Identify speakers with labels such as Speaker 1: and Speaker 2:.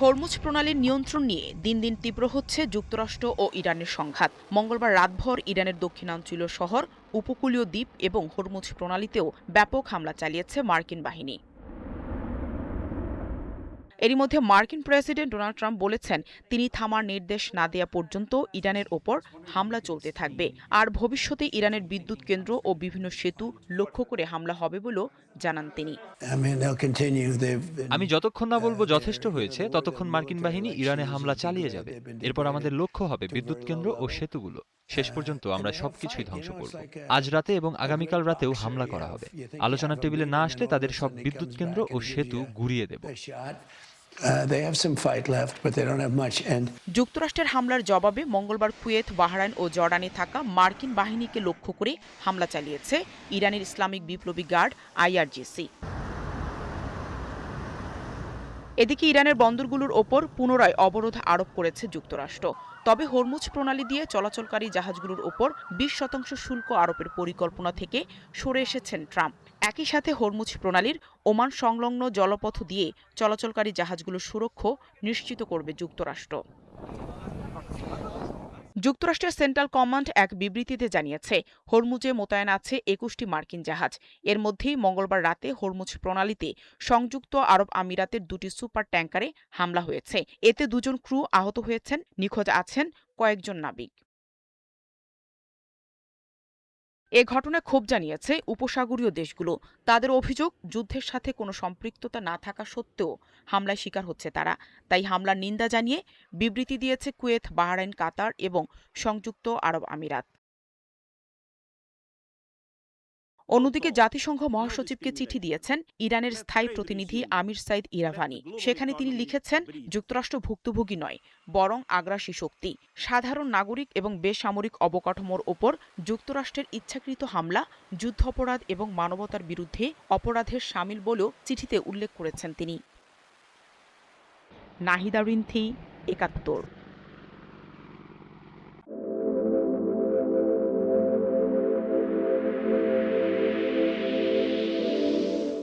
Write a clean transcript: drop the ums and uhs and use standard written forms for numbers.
Speaker 1: Hormuz প্রণালীর নিয়ন্ত্রণ নিয়ে দিন দিন তীব্র হচ্ছে যুক্তরাষ্ট্র ও ইরানের সংঘাত। মঙ্গলবার রাতভর ইরানের দক্ষিণাঞ্চলীয় শহর, উপকূলীয় দ্বীপ এবং হরমুজ প্রণালীতেও ব্যাপক হামলা চালিয়েছে মার্কিন বাহিনী। এরই মধ্যে মার্কিন প্রেসিডেন্ট ডোনাল্ড ট্রাম্প বলেছেন, তিনি থামার নির্দেশ না দেয়া পর্যন্ত ইরানের ওপর হামলা চলতে থাকবে, আর ভবিষ্যতে ইরানের বিদ্যুৎ কেন্দ্র ও বিভিন্ন সেতু লক্ষ্য করে হামলা হবে বলেও জানান তিনি।
Speaker 2: আমি যতক্ষণ না বলবো যথেষ্ট হয়েছে ততক্ষণ মার্কিন বাহিনী ইরানে হামলা চালিয়ে যাবে। এরপর আমাদের লক্ষ্য হবে বিদ্যুৎ কেন্দ্র ও সেতুগুলো। শেষ পর্যন্ত আমরা সবকিছুই ধ্বংস করব। আজ রাতে এবং আগামীকাল রাতেও হামলা করা হবে। আলোচনার টেবিলে না আসলে তাদের সব বিদ্যুৎ কেন্দ্র ও সেতু গুঁড়িয়ে দেব।
Speaker 1: যুক্তরাষ্ট্রের হামলার জবাবে মঙ্গলবার কুয়েত, বাহরাইন ও জর্ডানে থাকা মার্কিন বাহিনীকে লক্ষ্য করে হামলা চালিয়েছে ইরানের ইসলামিক বিপ্লবী গার্ড IRGC। এদিকে ইরানের বন্দরগুলোর ওপর পুনরায় অবরোধ আরোপ করেছে যুক্তরাষ্ট্র। তবে হরমুজ প্রণালী দিয়ে চলাচলকারী জাহাজগুলোর ওপর 20% শুল্ক আরোপের পরিকল্পনা থেকে সরে এসেছেন ট্রাম্প। একই সাথে হরমুজ প্রণালীর ওমান সংলগ্ন জলপথ দিয়ে চলাচলকারী জাহাজগুলোর সুরক্ষা নিশ্চিত করবে যুক্তরাষ্ট্র। যুক্তরাষ্ট্রের সেন্ট্রাল কমান্ড এক বিবৃতিতে জানিয়েছে, হরমুজে মোতায়েন আছে 21টি মার্কিন জাহাজ। এর মধ্যেই মঙ্গলবার রাতে হরমুজ প্রণালীতে সংযুক্ত আরব আমিরাতের 2টি সুপার ট্যাংকারে হামলা হয়েছে। এতে 2 জন ক্রু আহত হয়েছেন, নিখোঁজ আছেন কয়েকজন নাবিক। এ ঘটনায় ক্ষোভ জানিয়েছে উপসাগরীয় দেশগুলো। তাদের অভিযোগ, যুদ্ধের সাথে কোনো সম্পৃক্ততা না থাকা সত্ত্বেও হামলার শিকার হচ্ছে তারা। তাই হামলার নিন্দা জানিয়ে বিবৃতি দিয়েছে কুয়েত, বাহরাইন, কাতার এবং সংযুক্ত আরব আমিরাত। অন্যদিকে জাতিসংঘ মহাসচিবকে চিঠি দিয়েছেন ইরানের স্থায়ী প্রতিনিধি আমির সাইদ ইরাভানি। সেখানে তিনি লিখেছেন, যুক্তরাষ্ট্র ভুক্তভোগী নয়, বরং আগ্রাসী শক্তি। সাধারণ নাগরিক এবং বেসামরিক অবকাঠামোর ওপর যুক্তরাষ্ট্রের ইচ্ছাকৃত হামলা যুদ্ধাপরাধ এবং মানবতার বিরুদ্ধে অপরাধের শামিল বলেও চিঠিতে উল্লেখ করেছেন তিনি। নাহিদা রিন্থি, ৭১।